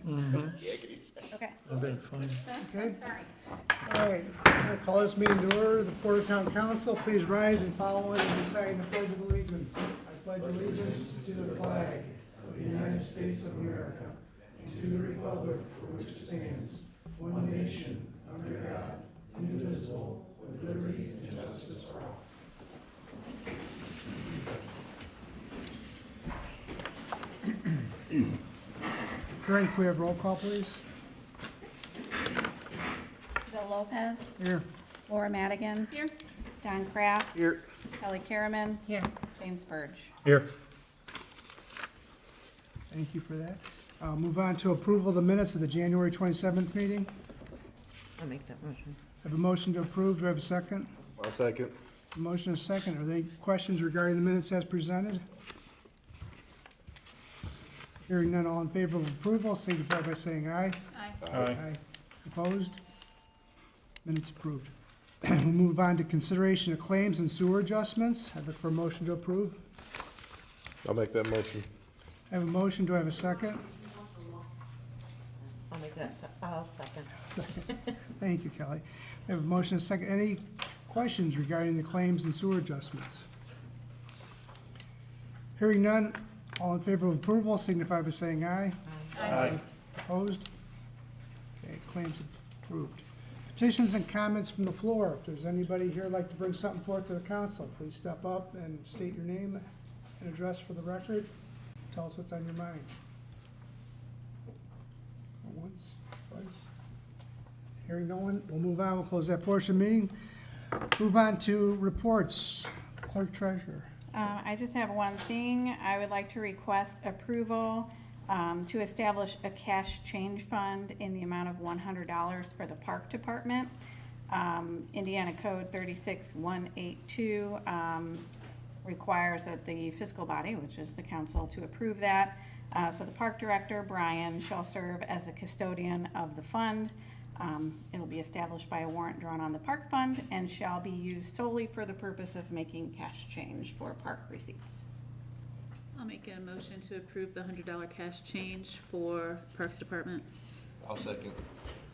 Okay. That'd be fun. Okay. Sorry. All right, I'm gonna call this meeting to order. The Portertown Council, please rise and follow in and recite the Pledge of Allegiance. I pledge allegiance to the flag of the United States of America and to the republic for which it stands, one nation, under God, indivisible, with liberty and justice for all. Karen, can we have roll call, please? Bill Lopez, Here. Laura Madigan. Here. Don Kraft. Here. Kelly Karaman. Here. James Burge. Here. Thank you for that. Move on to approval of the minutes of the January 27th meeting. I'll make that motion. I have a motion to approve. Do I have a second? I'll second. A motion and a second. Are there any questions regarding the minutes as presented? Hearing none, all in favor of approval, signify by saying aye. Aye. Opposed? Minutes approved. We'll move on to consideration of claims and sewer adjustments. I look for a motion to approve. I'll make that motion. I have a motion. Do I have a second? I'll make that, I'll second. Thank you, Kelly. I have a motion and a second. Any questions regarding the claims and sewer adjustments? Hearing none, all in favor of approval signify by saying aye. Aye. Opposed? Okay, claims approved. Petitions and comments from the floor. If there's anybody here who'd like to bring something forth to the council, please step up and state your name and address for the record. Tell us what's on your mind. Once, twice. Hearing no one, we'll move on. We'll close that portion of the meeting. Move on to reports. Clerk Treasurer. I just have one thing. I would like to request approval to establish a cash change fund in the amount of $100 for the Park Department. Indiana Code 36182 requires that the fiscal body, which is the council, to approve that. So the Park Director, Brian, shall serve as the custodian of the fund. It'll be established by a warrant drawn on the park fund and shall be used solely for the purpose of making cash change for park receipts. I'll make a motion to approve the $100 cash change for Parks Department. I'll second.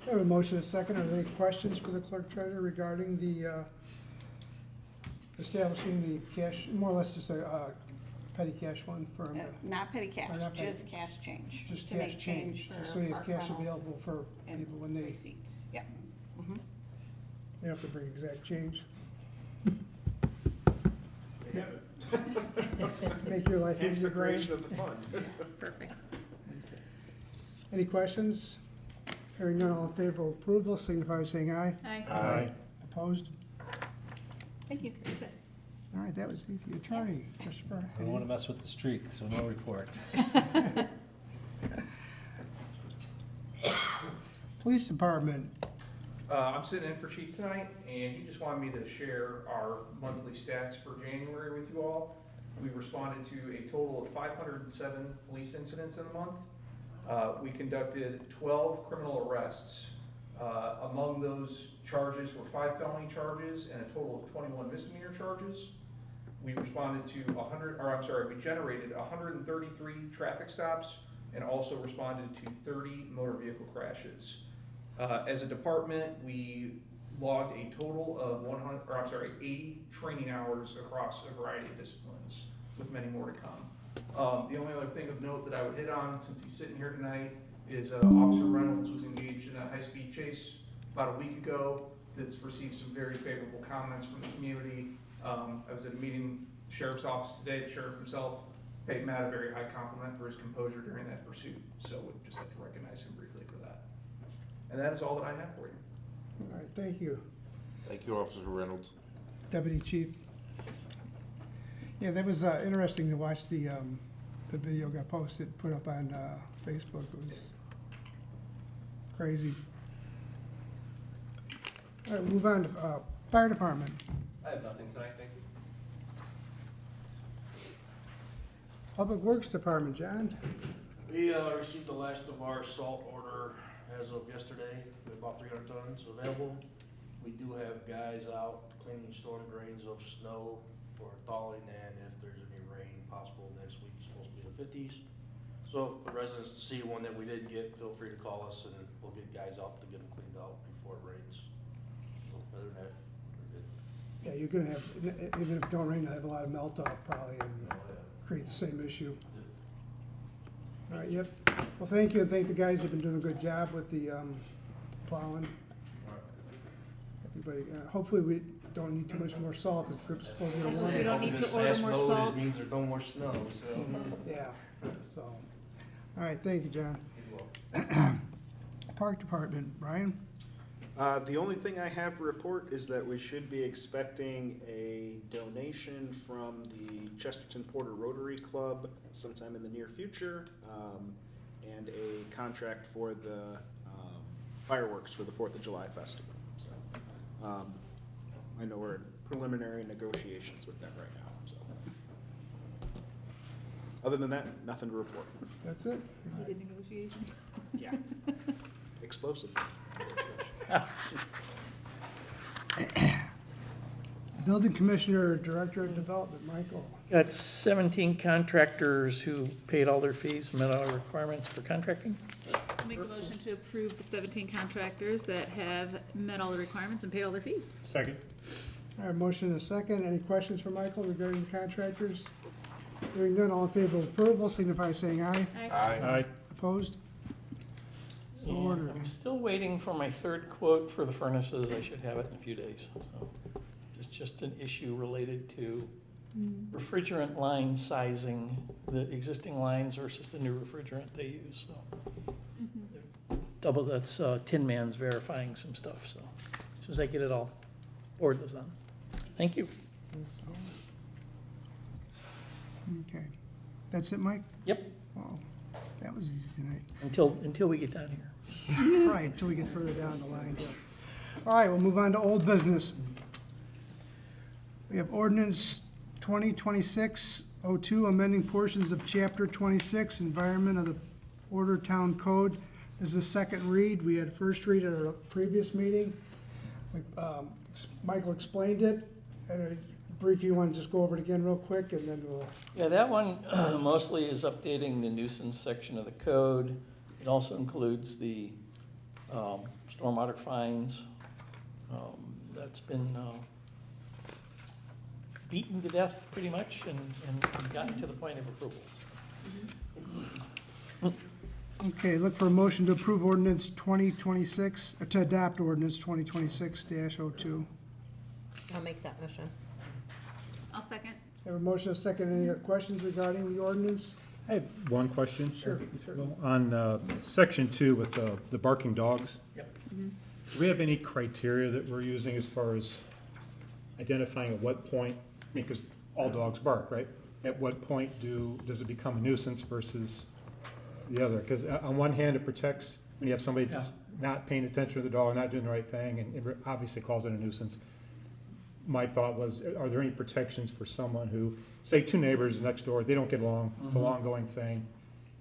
I have a motion and a second. Are there any questions for the Clerk Treasurer regarding the establishing the cash, more or less just a petty cash fund for Not petty cash, not petty. just cash change. just to cash make change, for just so he has park cash rentals available for and people when they receipts, yeah. don't have to bring exact change. Make your life easier, Brian. of the fund. Perfect. Any questions? Hearing none, all in favor of approval, signify by saying aye. Aye. Opposed? Thank you. That's it. All right, that was easy. Attorney, Christopher. I don't want to mess with the streak, so no report. Police Department. I'm sitting in for Chief tonight, and he just wanted me to share our monthly stats for January with you all. We responded to a total of 507 police incidents in the month. We conducted 12 criminal arrests. Among those charges were 5 felony charges and a total of 21 misdemeanor charges. We responded to we generated 133 traffic stops and also responded to 30 motor vehicle crashes. As a department, we logged a total of 80 training hours across a variety of disciplines, with many more to come. The only other thing of note that I would hit on, since he's sitting here tonight, is Officer Reynolds was engaged in a high-speed chase about a week ago that's received some very favorable comments from the community. I was at a meeting, Sheriff's Office today, the Sheriff himself paid Matt a very high compliment for his composure during that pursuit, so we'd just like to recognize him briefly for that. And that is all that I have for you. All right, thank you. Thank you, Officer Reynolds. Deputy Chief. Yeah, that was interesting to watch the video got posted, put up on Facebook. It was crazy. All right, move on to Fire Department. I have nothing tonight, thank you. Public Works Department, John. We received the last of our salt order as of yesterday. We have about 300 tons available. We do have guys out cleaning storm drains of snow for thawing, and if there's any rain possible next week, it's supposed to be in the 50s. So if the residents see one that we didn't get, feel free to call us and we'll get guys out to get them cleaned out before it rains. So other than that, we're good. Yeah, you're gonna have, even if it don't rain, you'll have a lot of melt off probably and create the same issue. All right, yep. Well, thank you, and thank the guys that have been doing a good job with the plowing. Everybody, hopefully we don't need too much more salt. It's supposed to get warm. We don't need to This order fast more mode, salt. It means there's no more snow, so. Yeah, so, all right, thank you, John. Park Department, Brian? The only thing I have to report is that we should be expecting a donation from the Chesterton Porter Rotary Club sometime in the near future, and a contract for the fireworks for the 4th of July festival. So, I know we're in preliminary negotiations with them right now, so. Other than that, nothing to report. That's it? You did negotiations? Yeah. Explosive. Building Commissioner, Director of Development, Michael. Got 17 contractors who paid all their fees, met all the requirements for contracting. I'll make a motion to approve the 17 contractors that have met all the requirements and paid all their fees. Second. All right, motion and a second. Any questions for Michael regarding the contractors? Hearing none, all in favor of approval, signify by saying aye. Aye. Opposed? So And ordered. I'm still waiting for my third quote for the furnaces. I should have it in a few days. So it's just an issue related to refrigerant line sizing, the existing lines versus the new refrigerant they use, so. Double, that's Tin Man's verifying some stuff, so as soon as I get it all, forward those on. Thank you. Okay. That's it, Mike? Yep, Oh, that was easy tonight. until we get down here. Right, until we get further down the line here. All right, we'll move on to old business. We have ordinance 2026-02, amending portions of chapter 26, environment of the Porter Town Code. This is the second read. We had first read at our previous meeting. Michael explained it. Brief, you want to just go over it again real quick, and then we'll, Yeah, that one mostly is updating the nuisance section of the code. It also includes the stormwater fines. That's been beaten to death pretty much and gotten to the point of approval. okay, look for a motion to approve ordinance 2026, to adopt ordinance 2026-02. I'll make that motion. I'll second. Have a motion, a second. Any questions regarding the ordinance? I have one question. Sure, sure. On section 2 with the barking dogs. Yep. Do we have any criteria that we're using as far as identifying at what point, because all dogs bark, right? At what point does it become a nuisance versus the other? Because on one hand, it protects when you have somebody that's not paying attention to the dog, not doing the right thing, and it obviously calls it a nuisance. My thought was, are there any protections for someone who, say, two neighbors next door, they don't get along, it's a long-going thing,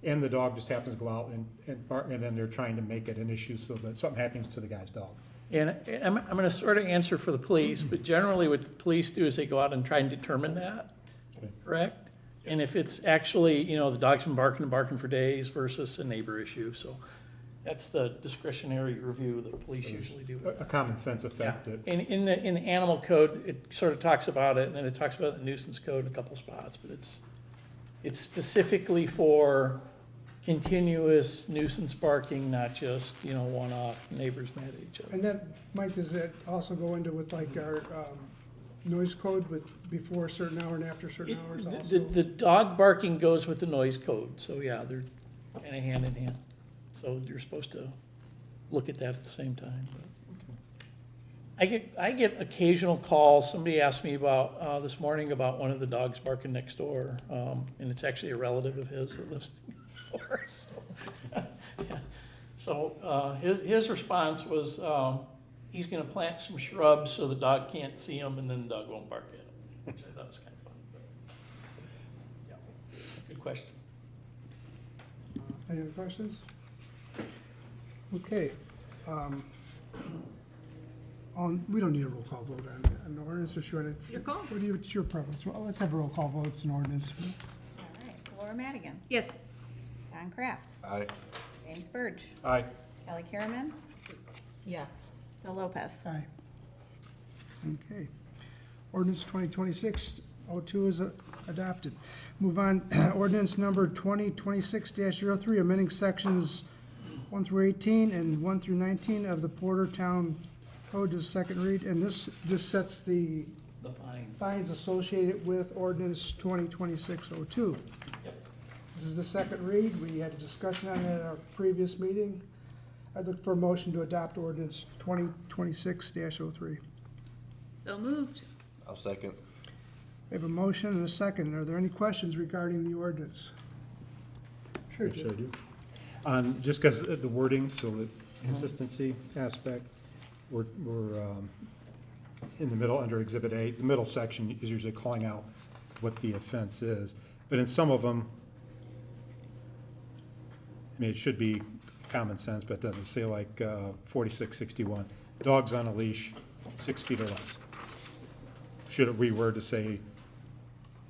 and the dog just happens to go out and bark, and then they're trying to make it an issue so that something happens to the guy's dog? And I'm gonna sort of answer for the police, but generally what the police do is they go out and try and determine that, Okay. correct? And if it's actually, the dog's been barking and barking for days versus a neighbor issue, so that's the discretionary review that police usually do. A common sense Yeah, effect that, and in the animal code, it sort of talks about it, and then it talks about the nuisance code in a couple spots, but it's specifically for continuous nuisance barking, not just, one-off neighbors mad at each other. And then, Mike, does that also go into with like our noise code with before a certain hour and after certain hours also? The dog barking goes with the noise code, so yeah, they're kind of hand in hand. So you're supposed to look at that at the same time. I get occasional calls. Somebody asked me about, this morning about one of the dogs barking next door, and it's actually a relative of his that lives next door. So his response was, he's gonna plant some shrubs so the dog can't see them, and then the dog won't bark at him, which I thought was kind of funny. But, yeah, good question. Any other questions? Okay. We don't need a roll call vote on the ordinance, or should I? Your call. What's your preference? Well, let's have a roll call vote, it's an ordinance. All right, Laura Madigan, Yes. Todd Don Kraft, Aye. James Burge, Aye. Kelly Kierman, Yes. Bill Lopez. Aye. Okay. Ordinance 2026-02 is adopted. Move on, ordinance number 2026-03, amending sections 1 through 18 and 1 through 19 of the Porter Town Code to second read, and this just sets the The fine. fines associated with ordinance 2026-02. Yep. This is the second read. We had a discussion on it at our previous meeting. I'd look for a motion to adopt ordinance 2026-03. So moved. I'll second. We have a motion and a second. Are there any questions regarding the ordinance? Sure, Yes, I Jim. do. Just because the wording, so the consistency aspect, we're in the middle, under Exhibit A, the middle section is usually calling out what the offense is. But in some of them, I mean, it should be common sense, but it doesn't say like 4661, dogs on a leash, 6 feet or less. Should it reword to say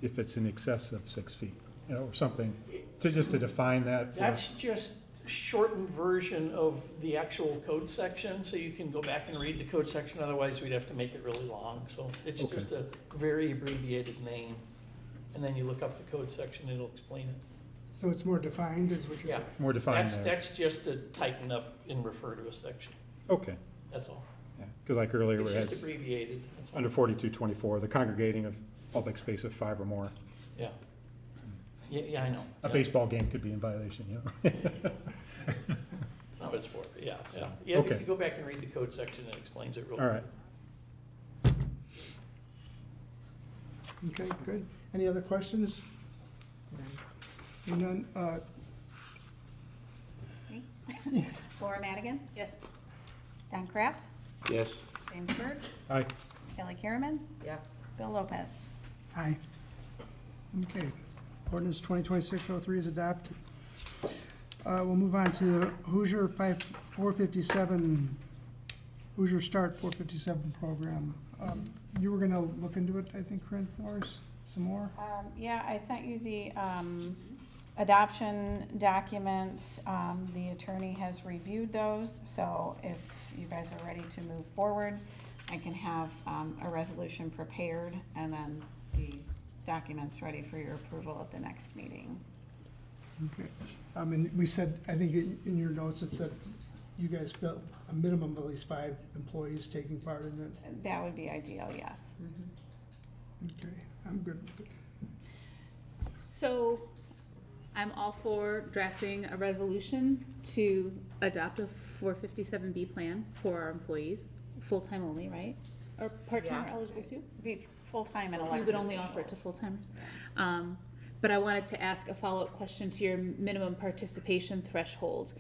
if it's in excess of 6 feet, you know, or something, just to define that? That's just a shortened version of the actual code section, so you can go back and read the code section, otherwise we'd have to make it really long. So it's Okay. just a very abbreviated name, and then you look up the code section, it'll explain it. So it's more defined, is what you're Yeah. saying? More defined there. That's just to tighten up and refer to a section, Okay, that's all. because like earlier, It's we just had abbreviated, that's all. under 4224, the congregating of public space of 5 or more. Yeah. Yeah, I know. A Yeah. baseball game could be in violation, you know? It's not what it's for, yeah, yeah. Yeah, Okay. if you go back and read the code section, it explains it real All quick. right. Okay, good. Any other questions? And then, Me? Laura Madigan, Yes. Don Kraft, Yes. James Burge, Aye. Kelly Kierman, Yes. Bill Lopez. aye. Okay. Ordinance 2026-03 is adopted. We'll move on to Hoosier 457, Hoosier Start 457 program. You were gonna look into it, I think, Corinne, for us, some more? Yeah, I sent you the adoption documents. The attorney has reviewed those, so if you guys are ready to move forward, I can have a resolution prepared and then the documents ready for your approval at the next meeting. Okay. And we said, I think in your notes, it said you guys felt a minimum of at least 5 employees taking part in it. That would be ideal, yes. Okay, I'm good with it. So I'm all for drafting a resolution to adopt a 457B plan for our employees, full-time only, right? Or part-time Yeah. are eligible too? Be full-time and You elected would only offer it to officials. full-timers. But I wanted to ask a follow-up question to your minimum participation threshold.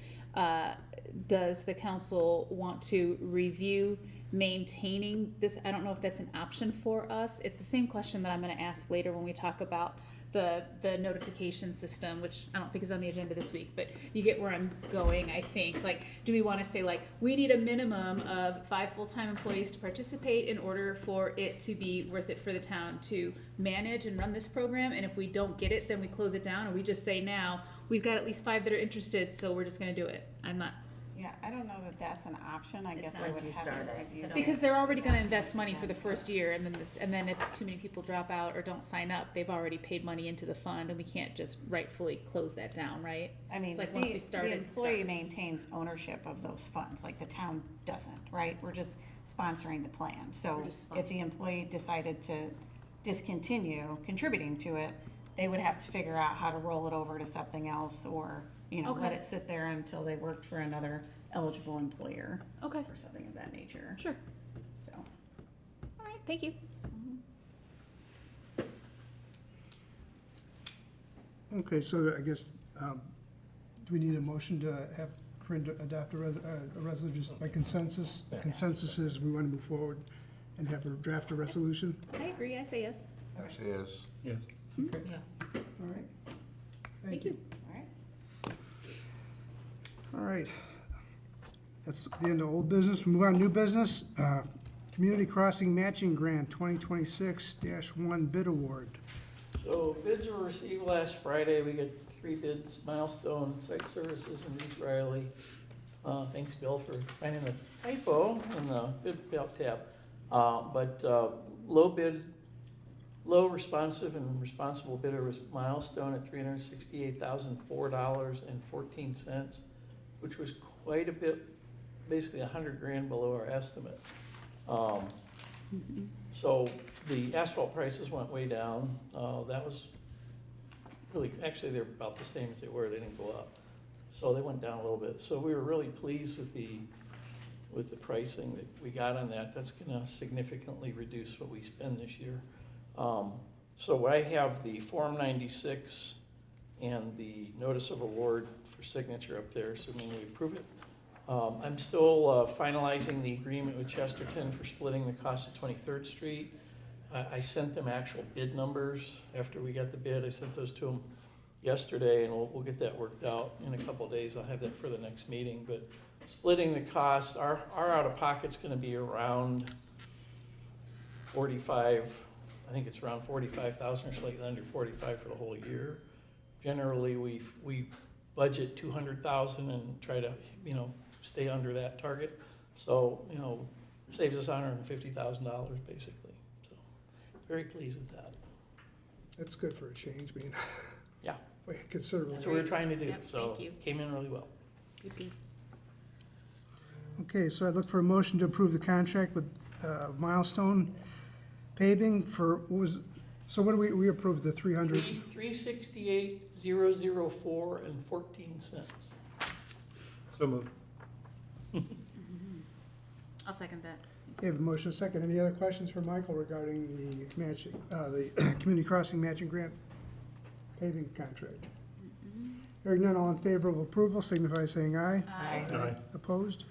Does the council want to review maintaining this? I don't know if that's an option for us. It's the same question that I'm gonna ask later when we talk about the notification system, which I don't think is on the agenda this week, but you get where I'm going, I think. Like, do we wanna say like, we need a minimum of 5 full-time employees to participate in order for it to be worth it for the town to manage and run this program? And if we don't get it, then we close it down, or we just say now, we've got at least 5 that are interested, so we're just gonna do it. I'm not, Yeah, I don't know that that's an option. I It's guess not I would once you have start to it. review. It'll- because they're already gonna invest money for the first year, and then if too many people drop out or don't sign up, they've already paid money into the fund, and we can't just rightfully close that down, right? I mean, It's like once we the started, employee started. maintains ownership of those funds, like the town doesn't, right? We're just sponsoring the plan. So We're just if the employee decided to discontinue contributing to it, they would have to figure out how to roll it over to something else or, you know, let Okay. it sit there until they worked for another eligible employer Okay, or something of that nature, sure. so. All right, thank you. Okay, so I guess, do we need a motion to have Corinne to adopt a resolution just by consensus? Consensus is we want to move forward and have her draft a resolution? I agree, I say yes. I say yes. Yes. Okay, Yeah. all right. Thank you. All right. All right. That's the end of old business. We move on to new business. Community Crossing Matching Grant 2026-1 bid award. So bids were received last Friday, we got 3 bids, Milestone Site Services and Reese Riley. Thanks, Bill, for finding the typo in the bid tab. Low responsive and responsible bidder was Milestone at $368,004.14, which was quite a bit, basically $100,000 below our estimate. So the asphalt prices went way down. That was really, actually, they're about the same as they were. They didn't go up. So they went down a little bit. So we were really pleased with the pricing that we got on that. That's gonna significantly reduce what we spend this year. So I have the Form 96 and the notice of award for signature up there, assuming we approve it. I'm still finalizing the agreement with Chesterton for splitting the cost of 23rd Street. I sent them actual bid numbers after we got the bid. I sent those to them yesterday, and we'll get that worked out in a couple of days. I'll have that for the next meeting. But splitting the costs, our out-of-pocket's gonna be around 45, I think it's around 45,000 or slightly under 45 for the whole year. Generally, we budget 200,000 and try to, stay under that target. So, saves us $150,000 basically. So, very pleased with that. That's good for a change, being Yeah, considerably. that's what we're trying to do. Yep, So, thank you. came in really well. Good, good. Okay, so I look for a motion to approve the contract with Milestone Paving for, so what do we approved, the 300? 368,004.14. So moved. I'll second that. Okay, have a motion and a second. Any other questions for Michael regarding the matching, the community crossing matching grant paving contract? Hearing none, all in favor of approval, signify by saying aye. Aye. Opposed?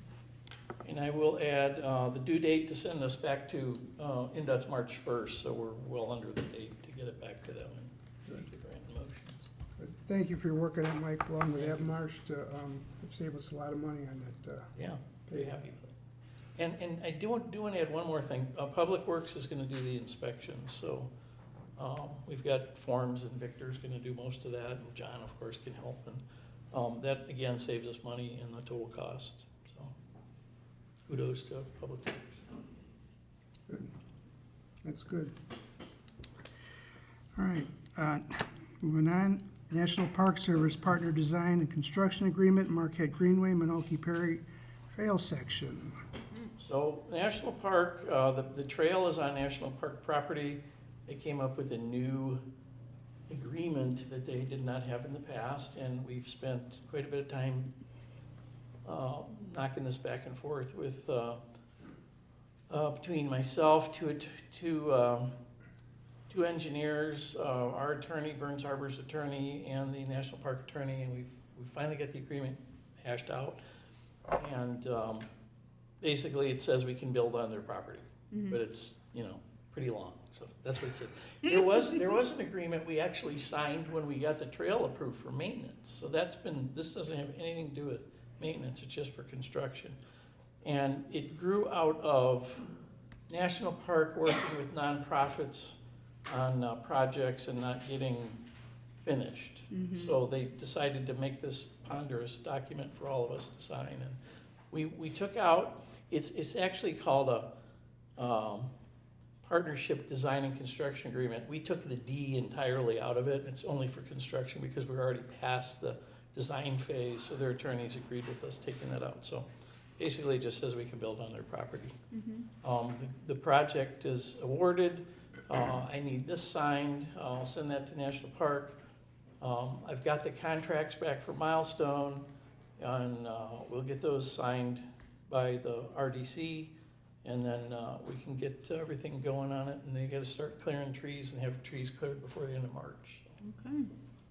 And I will add, the due date to send this back to, INDOT's March 1st, so we're well under the date to get it back to them and make the grant motions. Thank you for your work on it, Mike, along with that march to save us a lot of money on that. Yeah, very happy with it. And I do want to add one more thing. Public Works is gonna do the inspections, so, we've got forms and Victor's gonna do most of that, and John, of course, can help. And, that again saves us money in the total cost, so kudos to Public Works. Good. That's good. All right, moving on. National Park Service Partner Design and Construction Agreement, Marquette Greenway, Minoki Perry Trail Section. So National Park, the trail is on National Park property. They came up with a new agreement that they did not have in the past, and we've spent quite a bit of time knocking this back and forth with, between myself, two engineers, our attorney, Burns Harbor's attorney, and the National Park attorney, and we finally got the agreement hashed out. And basically, it says we can build on their property, but it's, pretty long, so that's what it said. There was an agreement we actually signed when we got the trail approved for maintenance, so this doesn't have anything to do with maintenance, it's just for construction. And it grew out of National Park working with nonprofits on projects and not getting finished. So they decided to make this ponderous document for all of us to sign. And we took out, it's actually called a partnership design and construction agreement. We took the D entirely out of it. It's only for construction because we're already past the design phase, so their attorneys agreed with us taking that out. So basically it just says we can build on their property. The project is awarded. I need this signed. I'll send that to National Park. I've got the contracts back for Milestone, and we'll get those signed by the RDC, and then we can get everything going on it, and they gotta start clearing trees and have trees cleared before the end of March. Okay.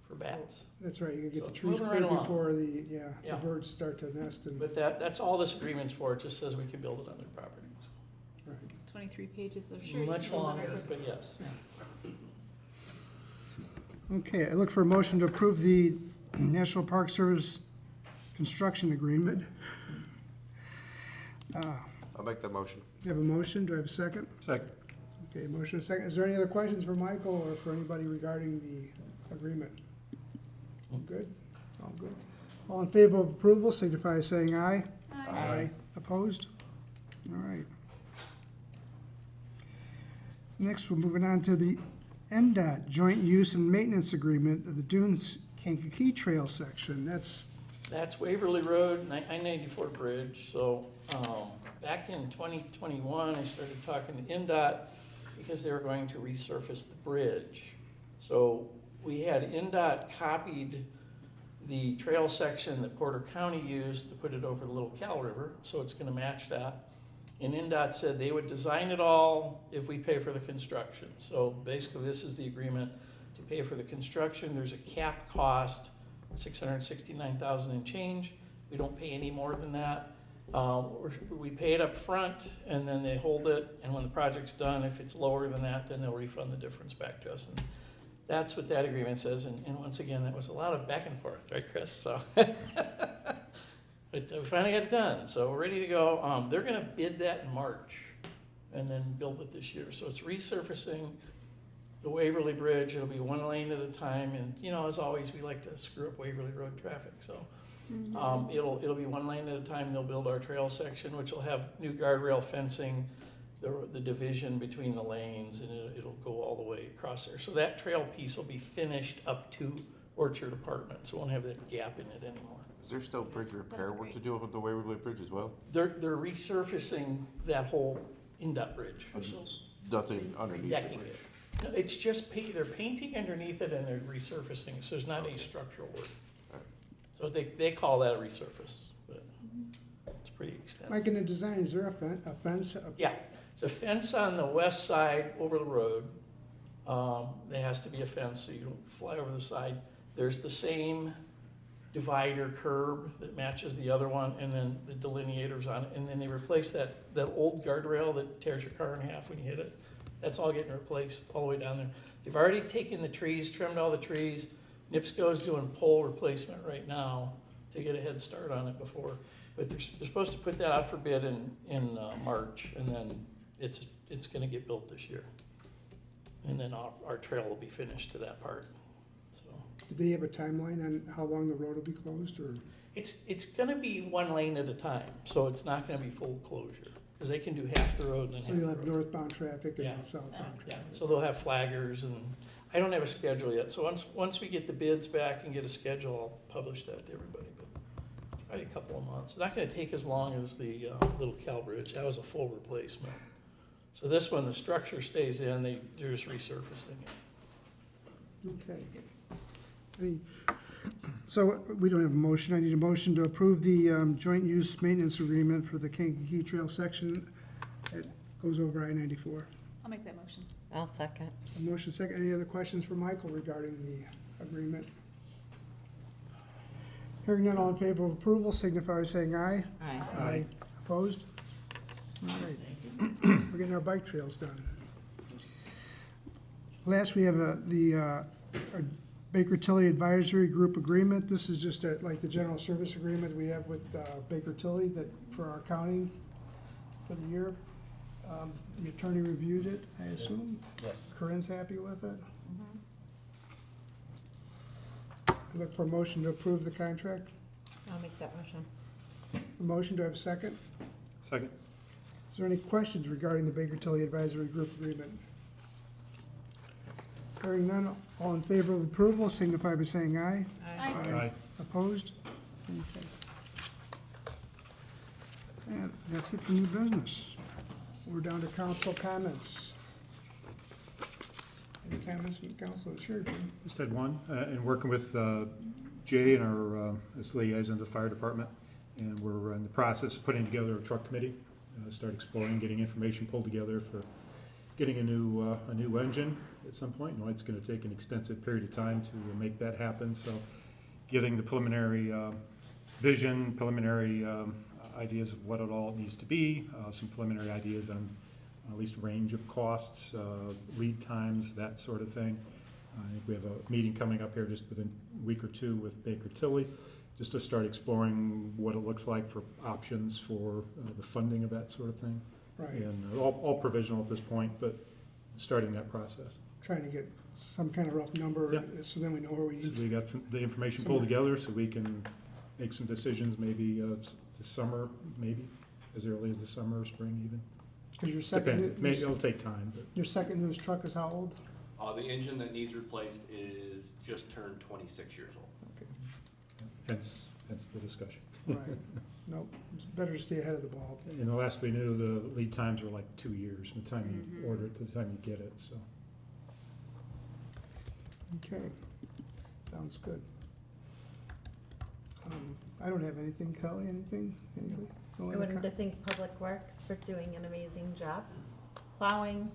For bats. That's right, you can get So the trees moving right cleared along. before the Yeah. birds start to nest and. But that's all this agreement's for. It just says we can build it on their properties. 23 pages of sure. Much longer, but yes. Okay, I look for a motion to approve the National Park Service construction agreement. I'll make that motion. You have a motion, do I have a second? Second. Okay, motion and second. Is there any other questions for Michael or for anybody regarding the agreement? All good? All good. All in favor of approval, signify by saying aye. Aye. Opposed? All right. Next, we're moving on to the NDOT Joint Use and Maintenance Agreement of the Dunes Kankakee Trail section. That's, Waverly Road, I-94 Bridge. So, back in 2021, I started talking to NDOT because they were going to resurface the bridge. So we had NDOT copied the trail section that Porter County used to put it over the Little Cal River, so it's gonna match that. And NDOT said they would design it all if we pay for the construction. So basically, this is the agreement to pay for the construction. There's a cap cost, $669,000 and change. We don't pay any more than that. We pay it up front, and then they hold it, and when the project's done, if it's lower than that, then they'll refund the difference back to us. And that's what that agreement says, and once again, that was a lot of back and forth, right, Chris? So, but we finally got it done, so we're ready to go. They're gonna bid that in March, and then build it this year. So it's resurfacing the Waverly Bridge. It'll be one lane at a time, and, you know, as always, we like to screw up Waverly Road traffic, so. It'll be one lane at a time. They'll build our trail section, which will have new guardrail fencing, the division between the lanes, and it'll go all the way across there. So that trail piece will be finished up to Orchard Apartments. It won't have that gap in it anymore. Is there still bridge repair work to do with the Waverly Bridge as well? They're resurfacing that whole NDOT bridge. So Nothing underneath the decking bridge? it. No, it's just they're painting underneath it and they're resurfacing, so there's not any structural work. So they call that a resurface, but it's pretty extensive. Mike, in the design, is there a fence? Yeah, it's a fence on the west side over the road. There has to be a fence so you don't fly over the side. There's the same divider curb that matches the other one, and then the delineators on it. And then they replace that old guardrail that tears your car in half when you hit it. That's all getting replaced all the way down there. They've already taken the trees, trimmed all the trees. NIPSCO's doing pole replacement right now to get a head start on it before. But they're supposed to put that out for bid in March, and then it's gonna get built this year. And then our trail will be finished to that part, so. Do they have a timeline on how long the road will be closed, or? It's gonna be one lane at a time, so it's not gonna be full closure, because they can do half the road and then half So the you'll have road. northbound traffic and Yeah. then southbound Yeah, traffic? so they'll have flaggers, and I don't have a schedule yet, so once we get the bids back and get a schedule, I'll publish that to everybody, but it's probably a couple of months. It's not gonna take as long as the Little Cal Bridge. That was a full replacement. So this one, the structure stays in, they're just resurfacing it. Okay. So we don't have a motion. I need a motion to approve the joint use maintenance agreement for the Kankakee Trail section that goes over I-94. I'll make that motion. I'll second. A motion second. Any other questions for Michael regarding the agreement? Hearing none, all in favor of approval, signify by saying aye. Aye. Aye. Opposed? All right. We're getting our bike trails done. Last, we have the Baker Tilly Advisory Group Agreement. This is just like the general service agreement we have with Baker Tilly that, for our county for the year. The attorney reviewed it, I assume? Yes. Corinne's happy with it? I look for a motion to approve the contract. I'll make that motion. A motion, do I have a second? Second. Is there any questions regarding the Baker Tilly Advisory Group Agreement? Hearing none, all in favor of approval signify by saying aye. Aye. Opposed? Okay. And that's it for new business. We're down to council comments. Any comments from the council? Sure, Jim. Just had one, and working with Jay and our, as liaison to the fire department, and we're in the process of putting together a truck committee, start exploring, getting information pulled together for getting a new engine at some point. No, it's gonna take an extensive period of time to make that happen, so getting the preliminary vision, preliminary ideas of what it all needs to be, some preliminary ideas on at least range of costs, lead times, that sort of thing. I think we have a meeting coming up here just within a week or two with Baker Tilly, just to start exploring what it looks like for options for the funding of that sort of thing. Right. And all provisional at this point, but starting that process. trying to get some kind of rough number, Yeah. so then we know where we So need. we got the information pulled together, so we can make some decisions, maybe, this summer, maybe, as early as the summer or spring even. Because your Depends, second, maybe it'll take time, but. your second newest truck is how old? The engine that needs replaced is just turned 26 years old. Hence the discussion. Right. Nope, it's better to stay ahead of the ball. In the last we knew, the lead times were like 2 years from the time you order it to the time you get it, so. Okay, sounds good. I don't have anything. Kelly, anything? Anybody? No I other wanted to com- thank Public Works for doing an amazing job plowing.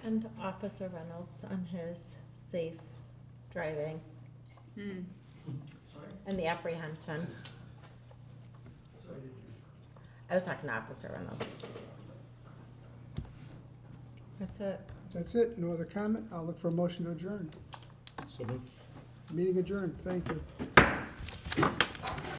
And Officer Reynolds on his safe driving and the apprehension. I was talking to Officer Reynolds. That's it. That's it, no other comment? I'll look for a motion to adjourn. So moved. Meeting adjourned, thank you.